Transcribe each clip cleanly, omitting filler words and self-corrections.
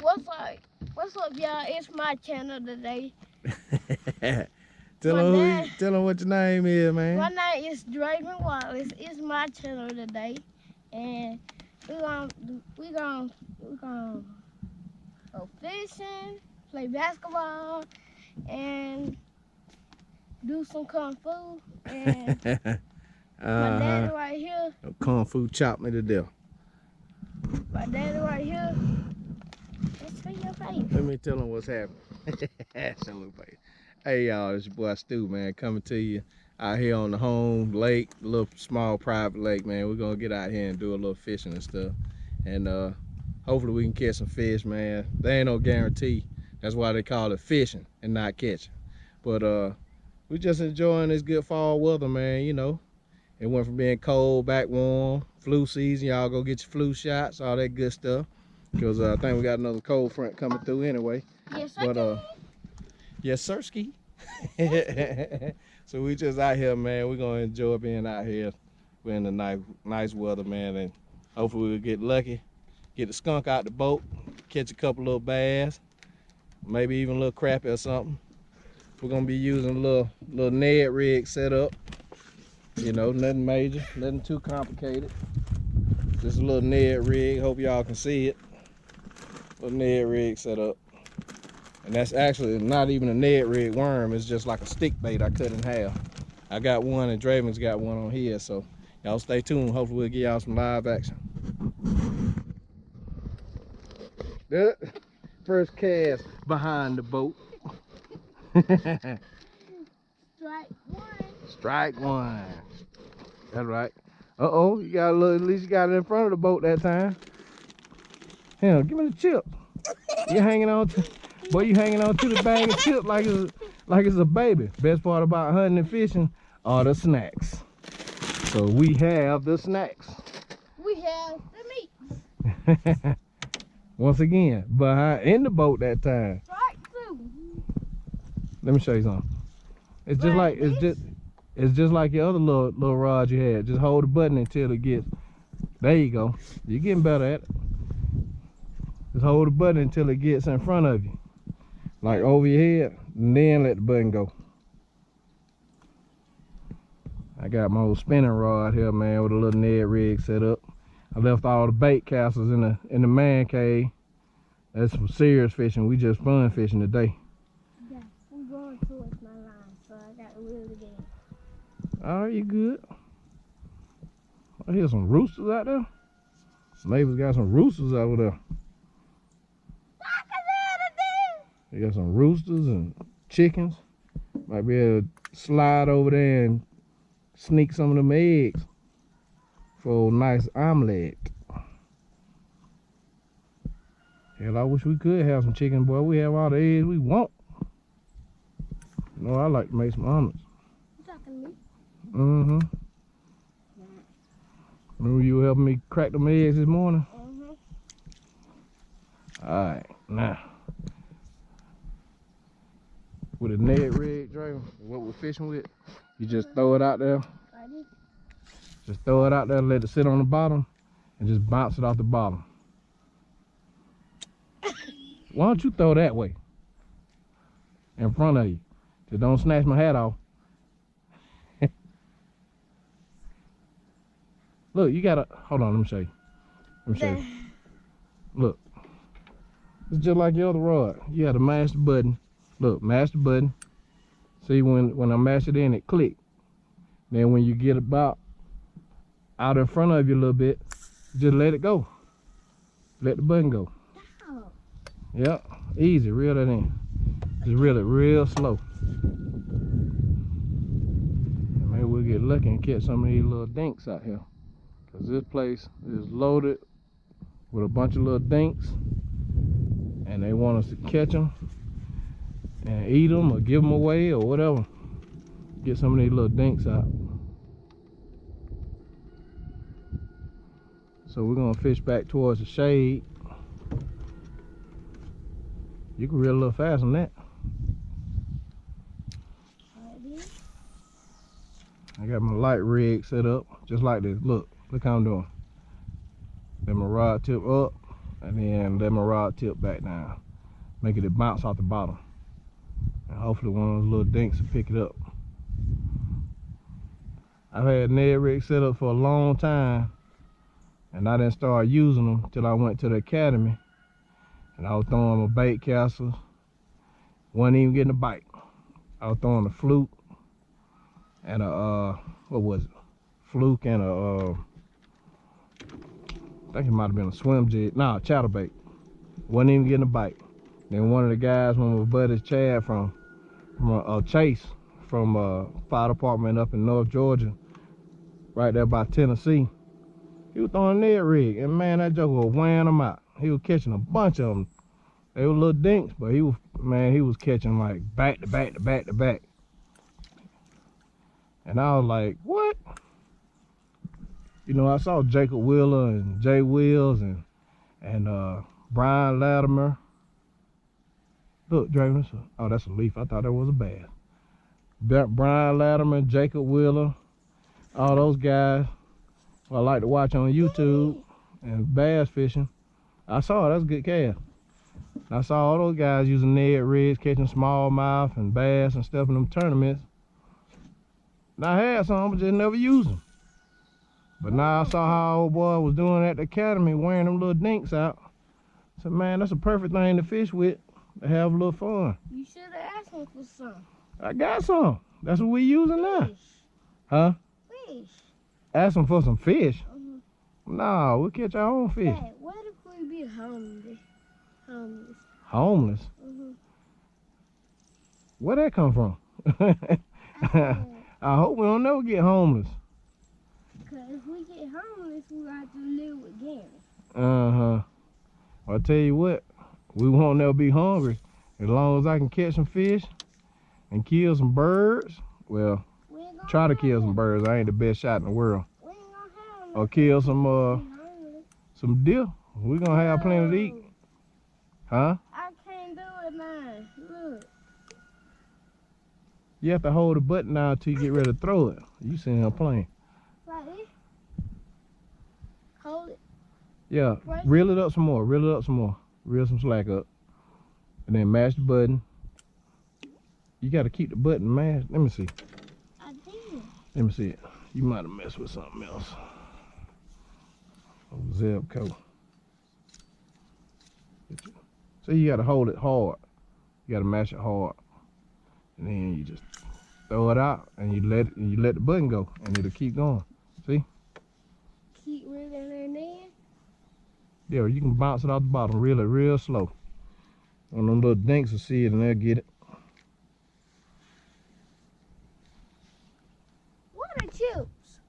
What's up, y'all? It's my channel today. tell them what your name is, man. My name is Draven Wallace. It's my channel today, and we're gonna go fishing, play basketball, and do some kung fu. And my daddy right here. Kung fu chop me to death. My daddy right here. Let's see your face. Let me tell them what's happening. Show me face. Hey y'all, it's your boy Stu, man, coming to you out here on the home lake, a little small private lake, man. We're gonna get out here and do a little fishing and stuff, and hopefully we can catch some fish, man. There ain't no guarantee. That's why they call it fishing and not catching. But we just enjoying this good fall weather, man. You know, it went from being cold back warm. Flu season, y'all go get your flu shots, all that good stuff. Because I think we got another cold front coming through anyway. Yes, sir. But yes, sir, ski. So we just out here, man. We're gonna enjoy being out here. We're in the nice weather, man, and hopefully we'll get lucky, get the skunk out the boat, catch a couple little bass, maybe even a little crappie or something. We're gonna be using a little Ned rig setup. You know, nothing major, nothing too complicated. Just a little Ned rig. Hope y'all can see it. Little Ned rig set up. And that's actually not even a Ned rig worm. It's just like a stick bait I cut in half. I got one and Draven's got one on here. So y'all stay tuned. Hopefully we'll get y'all some live action. First cast behind the boat. Strike one. Strike one. That's right. Uh-oh, you got a little, at least you got it in front of the boat that time. Hell, give me the chip. You hanging on to, boy, you hanging on to the bag of chips like it's a baby. Best part about hunting and fishing are the snacks. So we have the snacks. We have the meat. Once again, in the boat that time. Strike two. Let me show you something. It's just like it's just like your other little rod you had. Just hold the button until it gets. There you go. You're getting better at it. Just hold the button until it gets in front of you, like over your head, and then let the button go. I got my old spinning rod here, man, with a little Ned rig set up. I left all the bait castles in the man cave. That's some serious fishing. We just fun fishing today. Yeah, I'm going towards my line, so I got to reel it in. Oh, you good? I hear some roosters out there. Neighbors got some roosters over there. They got some roosters and chickens. Might be able to slide over there and sneak some of them eggs for a nice omelet. Hell, I wish we could have some chicken, boy. We have all the eggs we want. You know, I like to make some omelets. You talking to me? Mm-hmm. Remember you helping me crack them eggs this morning? Mm-hmm. All right, now. With a Ned rig, Draven, what we're fishing with, you just throw it out there. Ready? Just throw it out there, let it sit on the bottom, and just bounce it off the bottom. Why don't you throw that way? In front of you. Just don't snatch my hat off. Look, you gotta, hold on, let me show you. Let me show you. Look, it's just like your other rod. You gotta mash the button. Look, mash the button. See, when I mash it in, it click. Then when you get about out in front of you a little bit, just let it go. Let the button go. Oh. Yep, easy, reel that in. Just reel it real slow. And maybe we'll get lucky and catch some of these little dinks out here. Cause this place is loaded with a bunch of little dinks. And they want us to catch them and eat them or give them away or whatever. Get some of these little dinks out. So we're gonna fish back towards the shade. You can reel a little fast on that. Ready? I got my light rig set up just like this. Look how I'm doing. Then my rod tip up and then let my rod tip back down, making it bounce off the bottom, and hopefully one of those little dinks will pick it up. I've had Ned rig set up for a long time, and I didn't start using them till I went to the academy, and I was throwing my bait castles, wasn't even getting a bite. I was throwing a fluke and a what was it? Fluke and a I think it might have been a swim jig. Nah, chatterbait. Wasn't even getting a bite. Then one of the guys, one of my buddies, Chad from Chase, from fire department up in North Georgia, right there by Tennessee, he was throwing a Ned rig, and man, that joker was weighing them out. He was catching a bunch of them. They were little dinks, but he was catching like back to back to back to back. And I was like, what? You know, I saw Jacob Wheeler and Jay Wills and Brian Latimer. Look, Draven, oh, that's a leaf. I thought that was a bass. Brian Latimer, Jacob Wheeler, all those guys I like to watch on YouTube and bass fishing. I saw it, that's a good cast. I saw all those guys using Ned rigs, catching smallmouth and bass and stuff in them tournaments. And I had some, but just never used them. But now I saw how old boy was doing at the academy, wearing them little dinks out. I said, man, that's a perfect thing to fish with, to have a little fun. You should have asked him for some. I got some. That's what we using now. Fish. Huh? Fish. Ask them for some fish. Mm-hmm. Nah, we'll catch our own fish. Dad, what if we be homeless? Homeless? Mm-hmm. Where that come from? I hope we don't never get homeless. Because if we get homeless, we have to live with Gary. Uh-huh. Well, I tell you what, we won't never be hungry. As long as I can catch some fish and kill some birds. Well, try to kill some birds. I ain't the best shot in the world. We ain't gonna have Or kill some deer. We're gonna have plenty to eat. Huh? I can't do it now. Look. You have to hold the button down until you get ready to throw it. You sitting here playing. Like this? Hold it. Yeah, reel it up some more. Reel it up some more. Reel some slack up. And then mash the button. You got to keep the button mashed. Let me see. I did. Let me see it. You might have messed with something else. Oh, Zebco. So you got to hold it hard. You got to mash it hard. And then you just throw it out and you let the button go and it'll keep going. See? Keep reeling it in. Yeah, you can bounce it off the bottom, reel it real slow. One of them little dinks will see it and they'll get it. What are chips?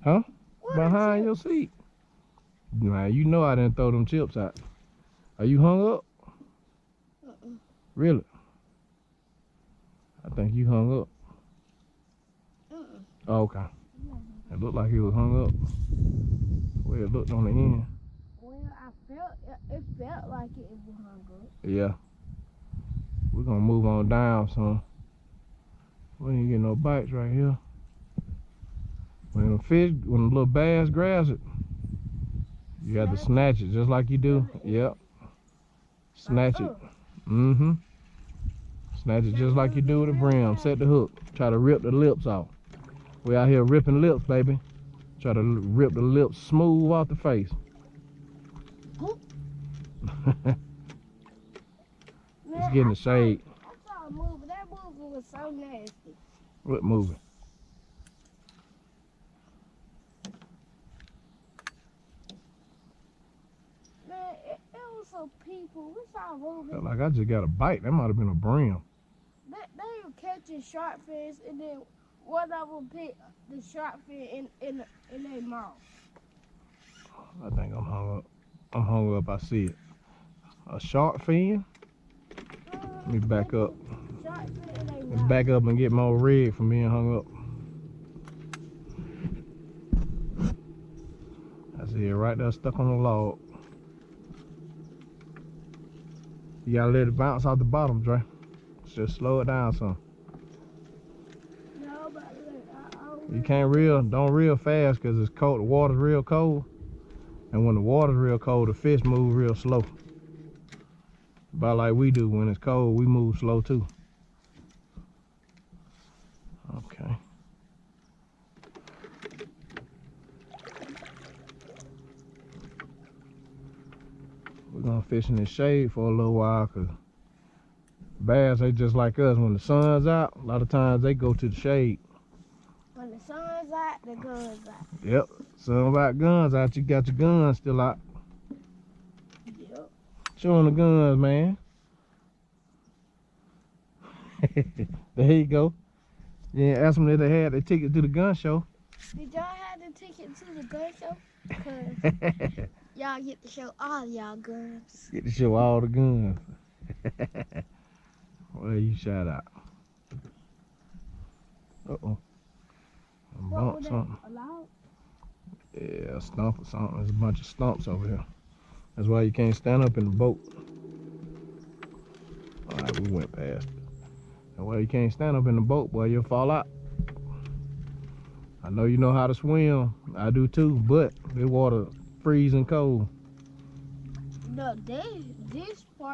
Huh? What Behind your seat. Now, you know I didn't throw them chips out. Are you hung up? Really? I think you hung up. Oh, okay. It looked like he was hung up. The way it looked on the end. Well, it felt like it was hung up. Yeah. We're gonna move on down some. We ain't getting no bites right here. When the little bass grabs it, you got to snatch it just like you do. Yep. Snatch it. Mm-hmm. Snatch it just like you do with a brim. Set the hook. Try to rip the lips off. We out here ripping lips, baby. Try to rip the lips smooth off the face. Let's get in the shade. I saw a movie. That movie was so nasty. What movie? Man, it was some people. We saw a movie. Felt like I just got a bite. That might have been a brim. They were catching shark fins, and then one of them picked the shark fin in their mouth. I think I'm hung up. I'm hung up. I see it. A shark fin? Let me back up. Shark fin in their Let's mouth. back up and get more red from being hung up. I see it right there stuck on the log. You gotta let it bounce off the bottom, Dre. Just slow it down some. No, but look, You can't reel, don't reel fast because it's cold. The water's real cold. And when the water's real cold, the fish move real slow. About like we do. When it's cold, we move slow too. Okay. We're gonna fish in the shade for a little while, cause bass, they just like us. When the sun's out, a lot of times they go to the shade. When the sun's out, the gun's out. Yep. Sun about guns out, you got your guns still out. Yep. Show them the guns, man. There you go. Yeah, ask them if they had their ticket to the gun show. Did y'all have the ticket to the gun show? Cause y'all get to show all y'all guns. Get to show all the guns. Well, you shot out. Uh-oh. Bump something. Allowed? Yeah, a stump or something. There's a bunch of stumps over here. That's why you can't stand up in the boat. All right, we went past it. That's why you can't stand up in the boat, boy. You'll fall out. I know you know how to swim. I do too, but this water freezing cold. No, this part.